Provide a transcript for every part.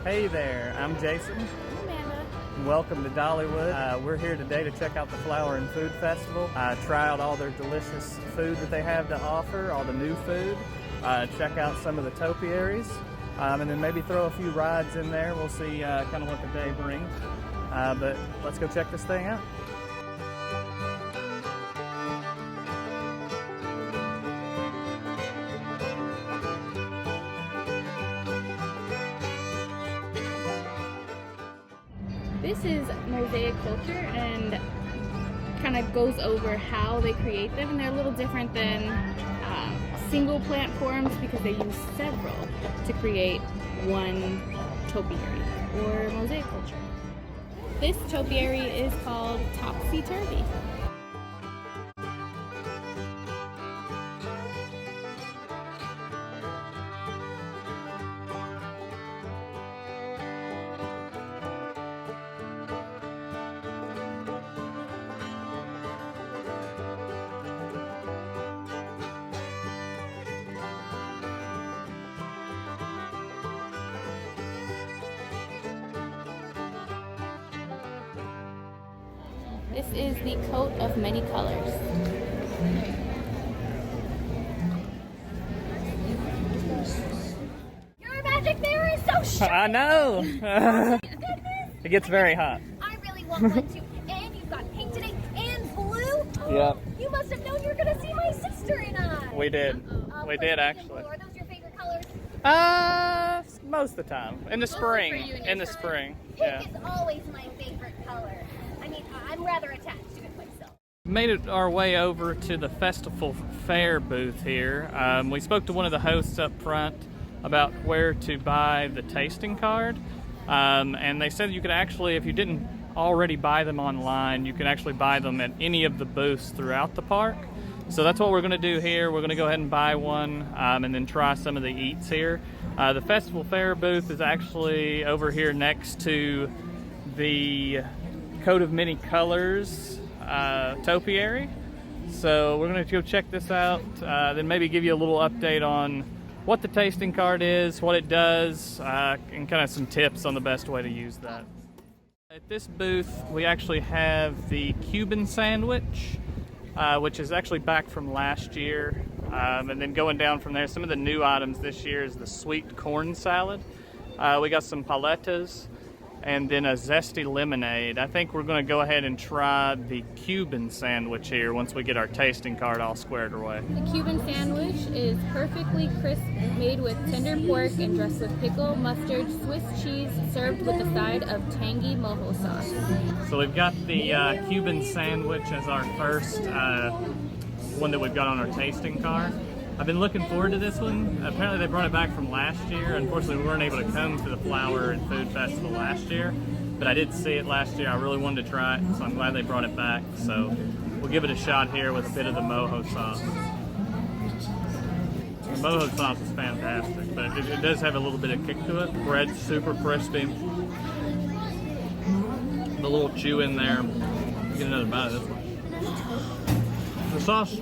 Hey there, I'm Jason. Amanda. And welcome to Dollywood. We're here today to check out the Flower and Food Festival. Try out all their delicious food that they have to offer, all the new food. Check out some of the topiaries, and then maybe throw a few rides in there. We'll see kind of what the day brings. But let's go check this thing out. This is mosaic culture and kind of goes over how they create them, and they're a little different than single plant forms because they use several to create one topiary or mosaic culture. This topiary is called topsy-turvy. This is the coat of many colors. Your magic mirror is so sharp! I know! Goodness. It gets very hot. I really want one too. And you've got pink today and blue. Yep. You must have known you were going to see my sister and I. We did. We did, actually. Are those your favorite colors? Most of the time. In the spring. In the spring. Pink is always my favorite color. I mean, I'm rather attached to it myself. Made it our way over to the festival fair booth here. We spoke to one of the hosts up front about where to buy the tasting card, and they said you could actually, if you didn't already buy them online, you can actually buy them at any of the booths throughout the park. So that's what we're going to do here. We're going to go ahead and buy one and then try some of the eats here. The festival fair booth is actually over here next to the coat of many colors topiary. So we're going to go check this out, then maybe give you a little update on what the tasting card is, what it does, and kind of some tips on the best way to use that. At this booth we actually have the Cuban Sandwich, which is actually back from last year, and then going down from there, some of the new items this year is the sweet corn salad. We got some paletas, and then a zesty lemonade. I think we're going to go ahead and try the Cuban sandwich here once we get our tasting card all squared away. The Cuban sandwich is perfectly crisp, made with tender pork and dressed with pickle, mustard, Swiss cheese, served with a side of tangy mojo sauce. So we've got the Cuban sandwich as our first one that we've got on our tasting card. I've been looking forward to this one. Apparently they brought it back from last year. Unfortunately, we weren't able to come to the Flower and Food Festival last year, but I did see it last year. I really wanted to try it, so I'm glad they brought it back. So we'll give it a shot here with a bit of the mojo sauce. The mojo sauce is fantastic, but it does have a little bit of kick to it. Bread's super crispy. The little chew in there. Get another bite of this one. The sauce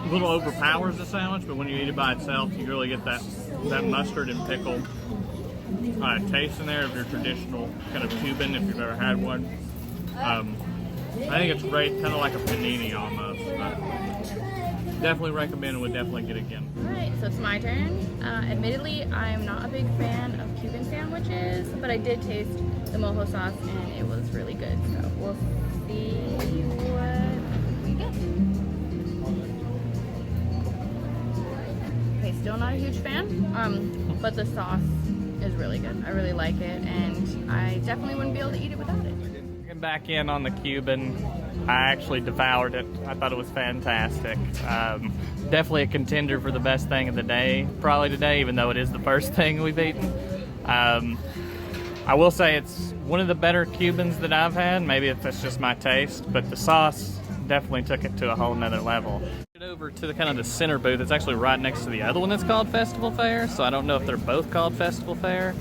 a little overpowers the sandwich, but when you eat it by itself, you really get that mustard and pickle taste in there of your traditional kind of Cuban, if you've ever had one. I think it's great, kind of like a panini almost. But definitely recommend and would definitely get again. Alright, so it's my turn. Admittedly, I'm not a big fan of Cuban sandwiches, but I did taste the mojo sauce and it was really good. So we'll see what we get. Okay, still not a huge fan, but the sauce is really good. I really like it, and I definitely wouldn't be able to eat it without it. Getting back in on the Cuban, I actually devoured it. I thought it was fantastic. Definitely a contender for the best thing of the day, probably today, even though it is the first thing we've eaten. I will say it's one of the better Cubans that I've had. Maybe if that's just my taste, but the sauce definitely took it to a whole nother level. Over to the kind of the center booth. It's actually right next to the other one that's called Festival Fair, so I don't know if they're both called Festival Fair.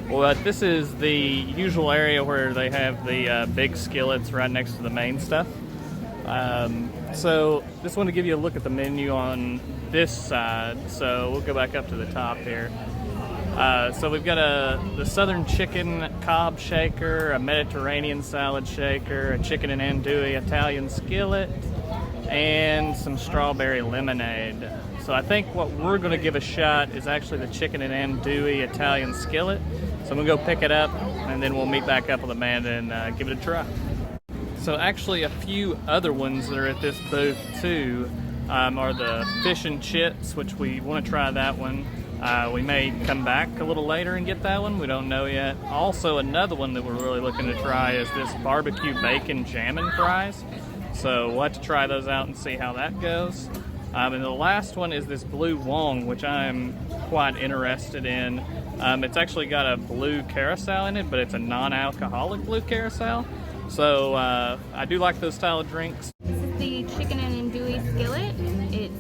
Well, this is the usual area where they have the big skillets right next to the main stuff. So just want to give you a look at the menu on this side. So we'll go back up to the top here. So we've got the Southern Chicken Cobb Shaker, a Mediterranean Salad Shaker, a Chicken and Andouille Italian Skillet, and some strawberry lemonade. So I think what we're going to give a shot is actually the Chicken and Andouille Italian Skillet. So I'm going to go pick it up, and then we'll meet back up with Amanda and give it a try. So actually a few other ones that are at this booth too are the fish and chips, which we want to try that one. We may come back a little later and get that one. We don't know yet. Also, another one that we're really looking to try is this barbecue bacon jammin' fries. So we'll have to try those out and see how that goes. And the last one is this Blue Woog, which I'm quite interested in. It's actually got a blue carousel in it, but it's a non-alcoholic blue carousel. So I do like those style of drinks. This is the Chicken and Andouille Skillet. It's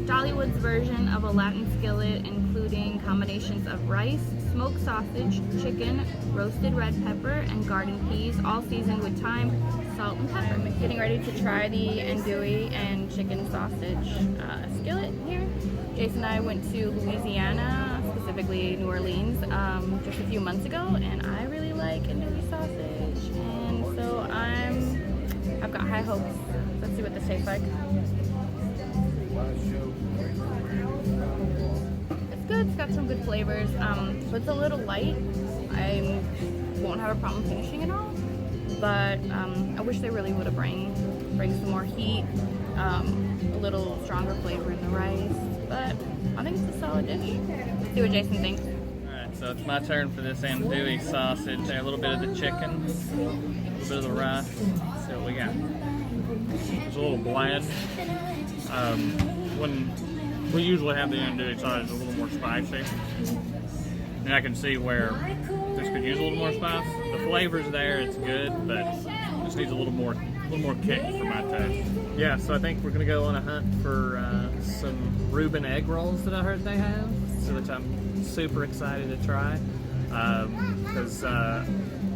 Dollywood's version of a Latin skillet, including combinations of rice, smoked sausage, chicken, roasted red pepper, and garden peas, all seasoned with thyme, salt, and pepper. I'm getting ready to try the andouille and chicken sausage skillet here. Jason and I went to Louisiana, specifically New Orleans, just a few months ago, and I really like andouille sausage, and so I've got high hopes. Let's see what this tastes like. It's good. It's got some good flavors. So it's a little light. I won't have a problem finishing it all, but I wish they really would have bring some more heat, a little stronger flavor in the rice. But I think it's a solid dish. Let's see what Jason thinks. All right, so it's my turn for this andouille sausage. A little bit of the chicken, a little bit of the rice. Let's see what we got. It's a little bland. When we usually have the andouille sausage a little more spicy, and I can see where this could use a little more spice. The flavor's there, it's good, but it just needs a little more kick for my taste. Yeah, so I think we're gonna go on a hunt for some Reuben egg rolls that I heard they have, so which I'm super excited to try. Because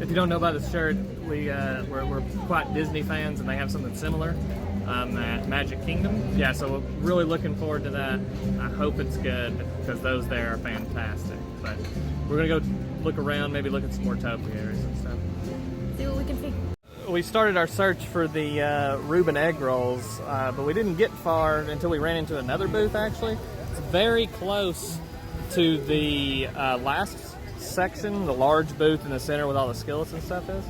if you don't know by the shirt, we're quite Disney fans, and they have something similar. At Magic Kingdom. Yeah, so we're really looking forward to that. I hope it's good because those there are fantastic. But we're gonna go look around, maybe look at some more topiaries and stuff. See what we can see. We started our search for the Reuben egg rolls, but we didn't get far until we ran into another booth actually. It's very close to the last section, the large booth in the center with all the skillets and stuff is.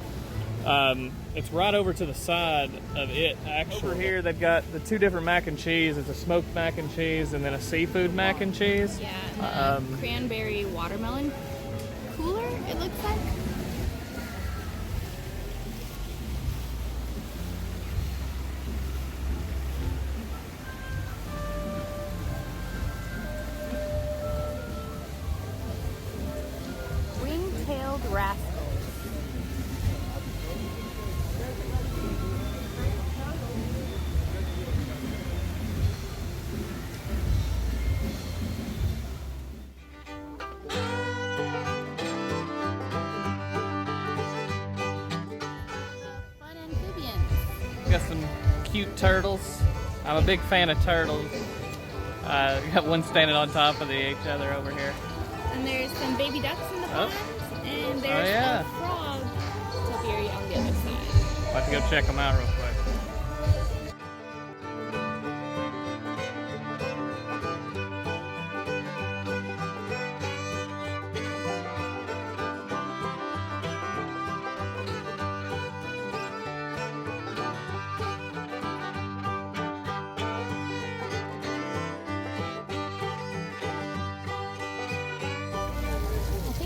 It's right over to the side of it, actually. Over here, they've got the two different mac and cheese. It's a smoked mac and cheese and then a seafood mac and cheese. Yeah, and cranberry watermelon cooler, it looks like. Ring-tailed rascals. Got some cute turtles. I'm a big fan of turtles. Got one standing on top of each other over here. And there's some baby ducks in the pond, and there's a frog topiary on the other side. I'll have to go check them out real quick.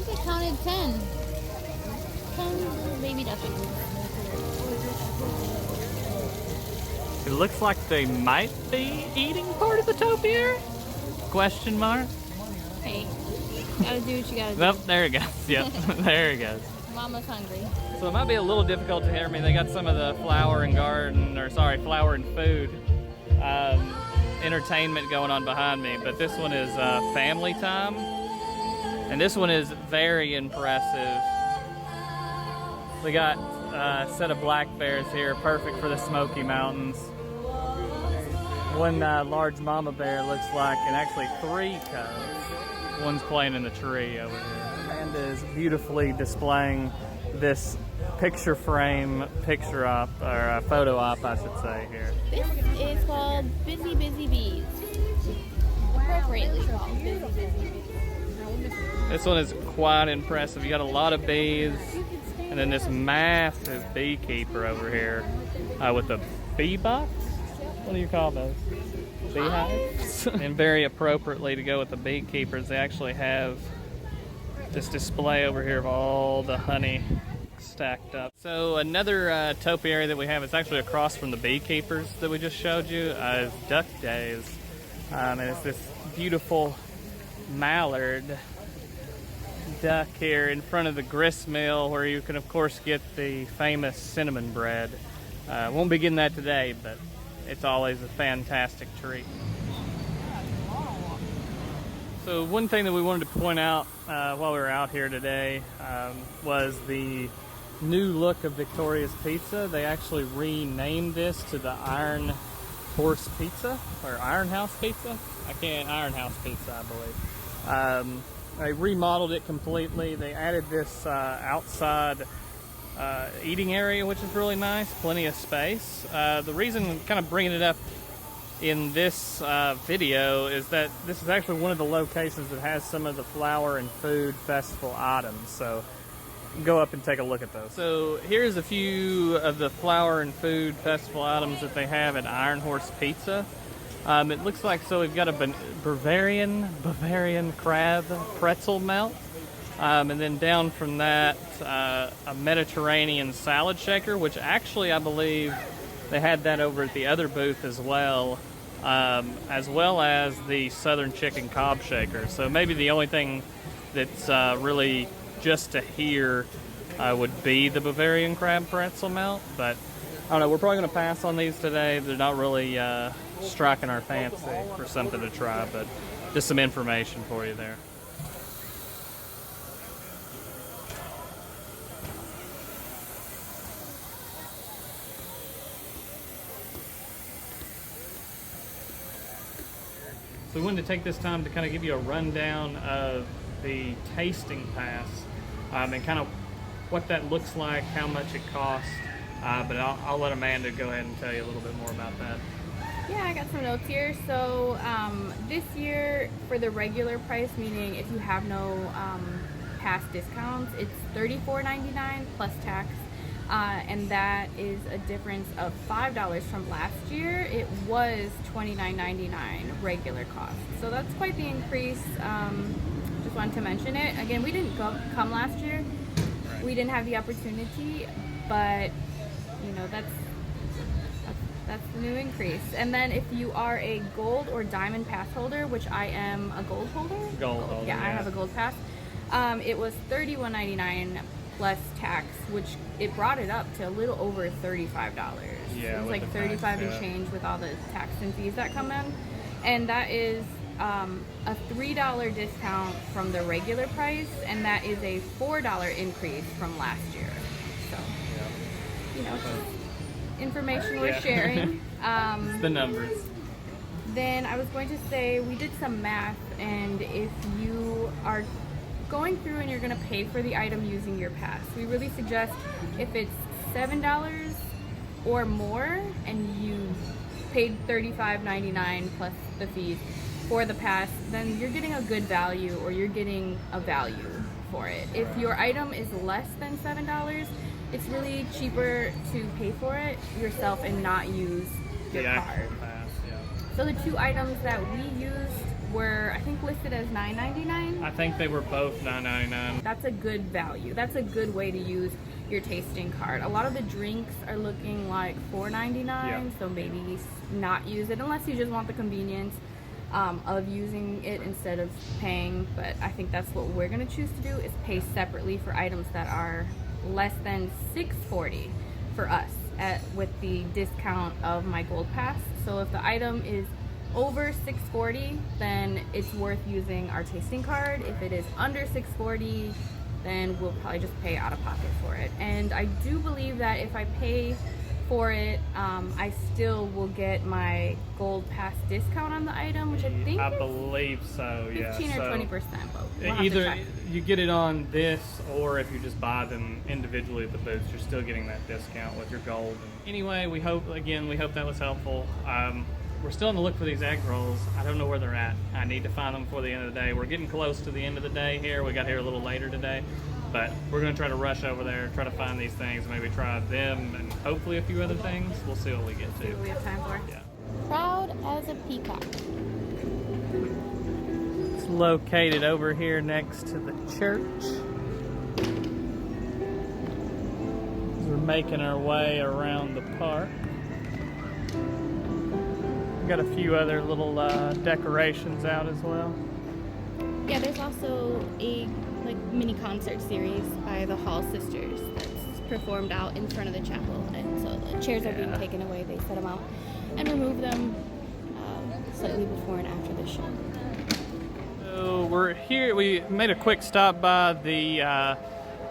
I counted 10 little baby ducklings. It looks like they might be eating part of the topiary? Question mark? Hey, gotta do what you gotta do. Nope, there it goes. Yep, there it goes. Mama's hungry. So it might be a little difficult to hear me. They got some of the flower and food entertainment going on behind me, but this one is family time. And this one is very impressive. We got a set of black bears here, perfect for the Smoky Mountains. One large mama bear looks like, and actually 3 cubs. One's playing in the tree over here. Amanda is beautifully displaying this picture frame, picture op, or photo op, I should say, here. This is called Busy Busy Bees. Appropriately called Busy Busy Bees. This one is quite impressive. You got a lot of bees, and then this massive beekeeper over here with a bee box. What do you call those? Beehives? And very appropriately to go with the beekeepers, they actually have this display over here of all the honey stacked up. So another topiary that we have is actually across from the beekeepers that we just showed you is Duck Days. And it's this beautiful mallard duck here in front of the grist mill, where you can of course get the famous cinnamon bread. Won't be getting that today, but it's always a fantastic treat. So one thing that we wanted to point out while we were out here today was the new look of Victoria's Pizza. They actually renamed this to the Iron Horse Pizza, or Iron House Pizza. Iron House Pizza, I believe. They remodeled it completely. They added this outside eating area, which is really nice. Plenty of space. The reason I'm kind of bringing it up in this video is that this is actually one of the locations that has some of the flower and food festival items. So go up and take a look at those. So here's a few of the flower and food festival items that they have at Iron Horse Pizza. It looks like, so we've got a Bavarian crab pretzel melt. And then down from that, a Mediterranean salad shaker, which actually I believe they had that over at the other booth as well as the Southern Chicken Cob Shaker. So maybe the only thing that's really just to here would be the Bavarian crab pretzel melt. But I don't know, we're probably going to pass on these today. They're not really striking our fancy for something to try, but just some information for you there. So we wanted to take this time to kind of give you a rundown of the tasting pass and kind of what that looks like, how much it costs. But I'll let Amanda go ahead and tell you a little bit more about that. Yeah, I got some notes here. So this year, for the regular price, meaning if you have no past discounts, it's $34.99 plus tax. And that is a difference of $5 from last year. It was $29.99 regular cost. So that's quite the increase. Just wanted to mention it. Again, we didn't come last year. Right. We didn't have the opportunity, but you know, that's the new increase. And then if you are a gold or diamond pass holder, which I am a gold holder. Gold holder. Yeah, I have a gold pass. It was $31.99 plus tax, which it brought it up to a little over $35. Yeah, it was like 35 and change with all the tax and fees that come in. And that is a $3 discount from the regular price, and that is a $4 increase from last year. So, you know, information we're sharing. The numbers. Then I was going to say, we did some math, and if you are going through and you're going to pay for the item using your pass, we really suggest if it's $7 or more and you paid $35.99 plus the fees for the pass, then you're getting a good value, or you're getting a value for it. If your item is less than $7, it's really cheaper to pay for it yourself and not use your card. Pass, yeah. So the two items that we used were, I think, listed as $9.99. I think they were both $9.99. That's a good value. That's a good way to use your tasting card. A lot of the drinks are looking like $4.99, yeah. So maybe not use it unless you just want the convenience of using it instead of paying. But I think that's what we're going to choose to do, is pay separately for items that are less than $6.40 for us with the discount of my gold pass. So if the item is over $6.40, then it's worth using our tasting card. If it is under $6.40, then we'll probably just pay out of pocket for it. And I do believe that if I pay for it. I still will get my gold pass discount on the item, which I think I believe so, yeah. 15 or 20%, but we'll have to either check. you get it on this, or if you just buy them individually at the booths, you're still getting that discount with your gold. Anyway, we hope that was helpful. We're still on the look for these egg rolls. I don't know where they're at. I need to find them before the end of the day. We're getting close to the end of the day here. We got here a little later today, but we're going to try to rush over there, try to find these things, maybe try them, and hopefully a few other things. We'll see what we get to. See what we have time for. Yeah. Proud as a peacock. It's located over here next to the church. We're making our way around the park. Got a few other little decorations out as well. Yeah, there's also a mini concert series by the Hall Sisters that's performed out in front of the chapel, and so the chairs are being taken away. They set them out and remove them slightly before and after the show. So we're here. We made a quick stop by the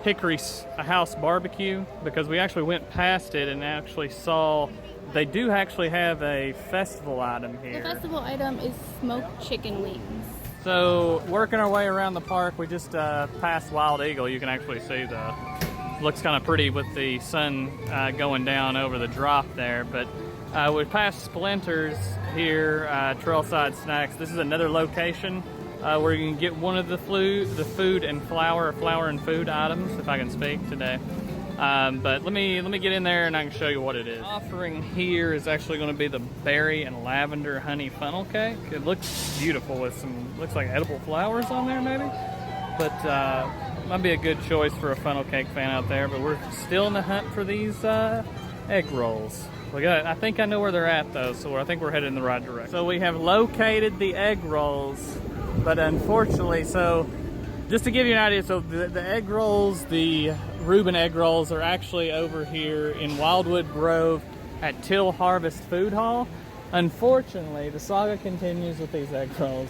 Hickory House Barbecue because we actually went past it and actually saw they do actually have a festival item here. The festival item is smoked chicken wings. So working our way around the park, we just passed Wild Eagle. You can actually see looks kind of pretty with the sun going down over the drop there. But we passed Splinters here, Trailside Snacks. This is another location where you can get one of the food and flour and food items, if I can speak today. But let me get in there and I can show you what it is. Offering here is actually going to be the berry and lavender honey funnel cake. It looks beautiful with looks like edible flowers on there maybe. But might be a good choice for a funnel cake fan out there. But we're still in the hunt for these egg rolls. I think I know where they're at though, so I think we're headed in the right direction. So we have located the egg rolls, but unfortunately, just to give you an idea, so the egg rolls, the Reuben egg rolls are actually over here in Wildwood Grove at Till Harvest Food Hall. Unfortunately, the saga continues with these egg rolls.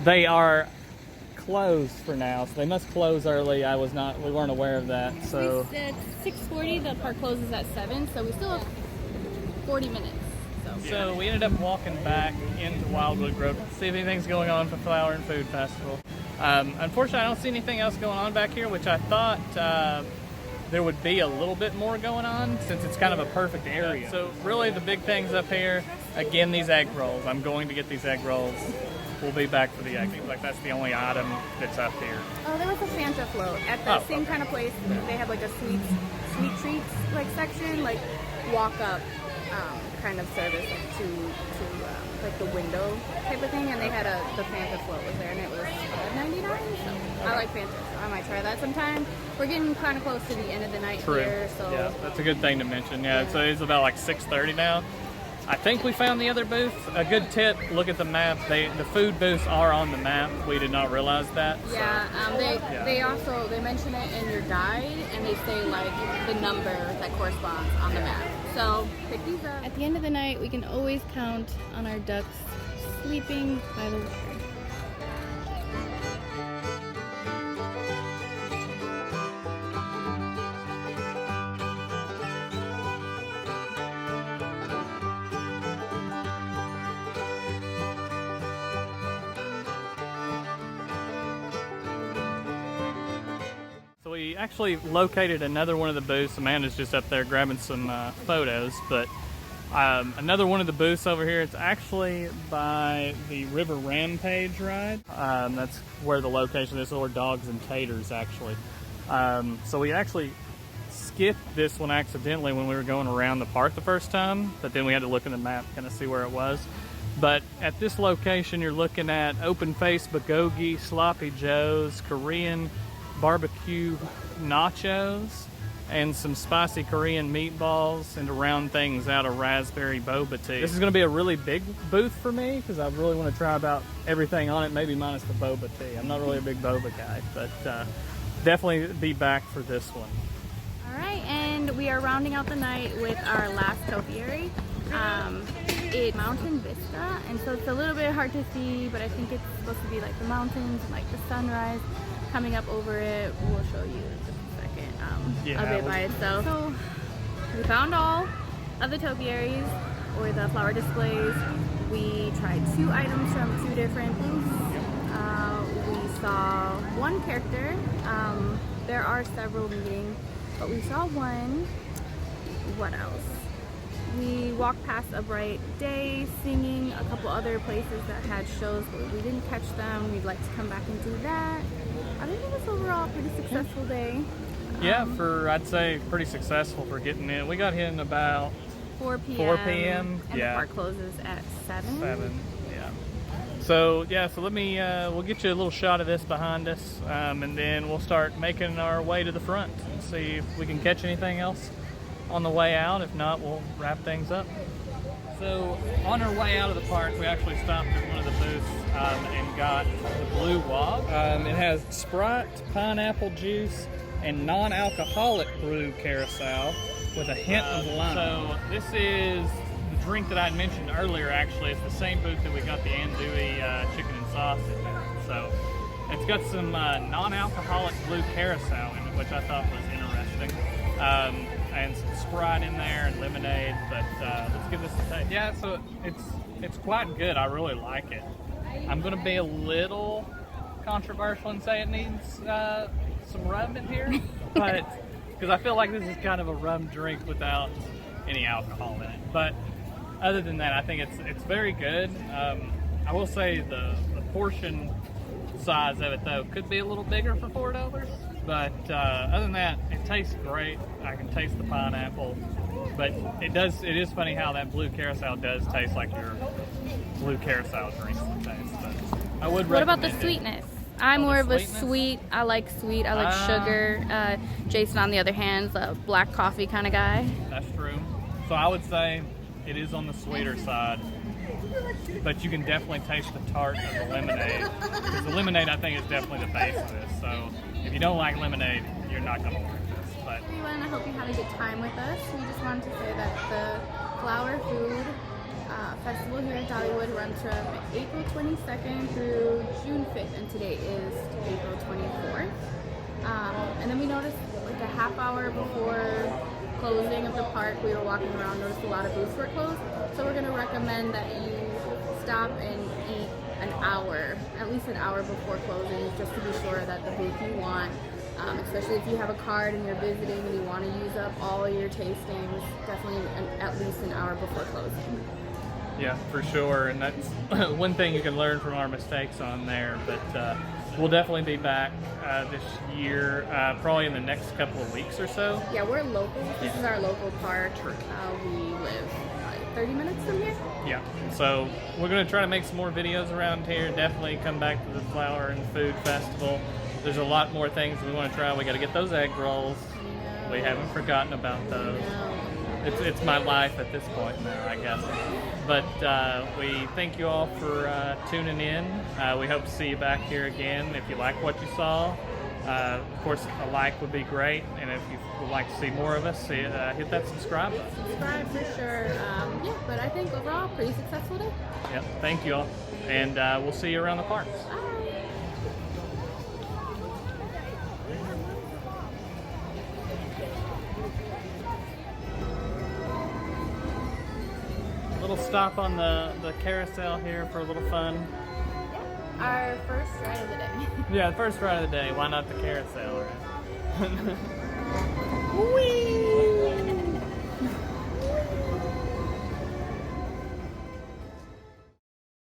They are closed for now, so they must close early. We weren't aware of that. So We said 6:40, the park closes at 7, so we still have 40 minutes. So we ended up walking back into Wildwood Grove to see if anything's going on for Flower and Food Festival. Unfortunately, I don't see anything else going on back here, which I thought there would be a little bit more going on since it's kind of a perfect area. So really the big things up here, again, these egg rolls. I'm going to get these egg rolls. We'll be back for the egg. Seems like that's the only item that's up here. Oh, there was a Fanta float at the same kind of place. They have like a sweet treats section, walk up kind of service to the window type of thing, and they had the Fanta float was there, and it was $5.99. So I like Fanta, so I might try that sometime. We're getting kind of close to the end of the night here, so yeah, that's a good thing to mention. Yeah, so it's about 6:30 now. I think we found the other booth. A good tip: look at the map. The food booths are on the map. We did not realize that. Yeah, they also mention it in your guide, and they say the number that corresponds on the map. So pick these up. At the end of the night, we can always count on our ducks sleeping by the water. We actually located another one of the booths. Amanda's just up there grabbing some photos, but another one of the booths over here, it's actually by the River Rampage ride. That's where the location is, or Dogs and Taters actually. So we actually skipped this one accidentally when we were going around the park the first time, but then we had to look in the map kind of see where it was. But at this location, you're looking at open face bulgogi, sloppy joes, Korean barbecue nachos, and some spicy Korean meatballs, and to round things out, a raspberry boba tea. This is going to be a really big booth for me because I really want to try about everything on it, maybe minus the boba tea. I'm not really a big boba guy, but definitely be back for this one. All right, and we are rounding out the night with our last topiary. It's Mountain Vista, and so it's a little bit hard to see, but I think it's supposed to be the mountains and the sunrise coming up over it. We'll show you in just a second of it by itself. So we found all. of the topiaries, or the flower displays. We tried 2 items from 2 different booths. We saw one character. There are several meeting, but we saw one. What else? We walked past A Bright Day Singing, a couple other places that had shows, but we didn't catch them. We'd like to come back and do that. I think it was overall a pretty successful day. Yeah, I'd say pretty successful for getting in. We got here in about 4 p.m. 4 p.m. And yeah. the park closes at 7. 7, yeah. So let me, we'll get you a little shot of this behind us, and then we'll start making our way to the front and see if we can catch anything else on the way out. If not, we'll wrap things up. So on our way out of the park, we actually stopped at one of the booths and got the Blue Woog. It has Sprite, pineapple juice, and non-alcoholic brew carousel with a hint of lime. So this is the drink that I had mentioned earlier. Actually, it's the same booth that we got the andouille chicken and sausage at. So it's got some non-alcoholic blue carousel in it, which I thought was interesting. And some Sprite in there and lemonade, but let's give this a taste. Yeah, so it's quite good. I really like it. I'm gonna be a little controversial and say it needs some rum in here, but because I feel like this is kind of a rum drink without any alcohol in it. But other than that, I think it's very good. I will say the portion size of it though could be a little bigger for $4. But other than that, it tastes great. I can taste the pineapple, but it is funny how that blue carousel does taste like your blue carousel drinks would taste. But I would recommend it. What about the sweetness? I'm more of a sweet. I like sweet. I like sugar. Jason, on the other hand, is a black coffee kind of guy. That's true. So I would say it is on the sweeter side, but you can definitely taste the tart of the lemonade. Because the lemonade, I think, is definitely the base of this. So if you don't like lemonade, you're not going to like this. But everyone, I hope you had a good time with us. We just wanted to say that the Flower Food Festival here in Dollywood runs from April 22nd through June 5th, and today is April 24th. And then we noticed like a half hour before closing of the park, we were walking around, noticed a lot of booths were closed. So we're going to recommend that you stop and eat at least an hour before closing, just to be sure that the booth you want, especially if you have a card and you're visiting and you want to use up all your tastings, definitely at least an hour before closing. yeah, for sure. And that's one thing you can learn from our mistakes on there. But we'll definitely be back this year, probably in the next couple of weeks or so. Yeah, we're local. This is our local park. We live 30 minutes from here. Yeah, so we're going to try to make some more videos around here. Definitely come back to the Flower and Food Festival. There's a lot more things we want to try. We got to get those egg rolls. We haven't forgotten about those. It's my life at this point now, I guess. But we thank you all for tuning in. We hope to see you back here again. If you like what you saw, of course, a like would be great. And if you would like to see more of us, hit that subscribe button. Subscribe for sure. Yeah, but I think overall, pretty successful day. Yep, thank you all. And we'll see you around the parks. Bye. Little stop on the carousel here for a little fun. Our first ride of the day. Yeah, the first ride of the day. Why not the carousel? Right? Whee!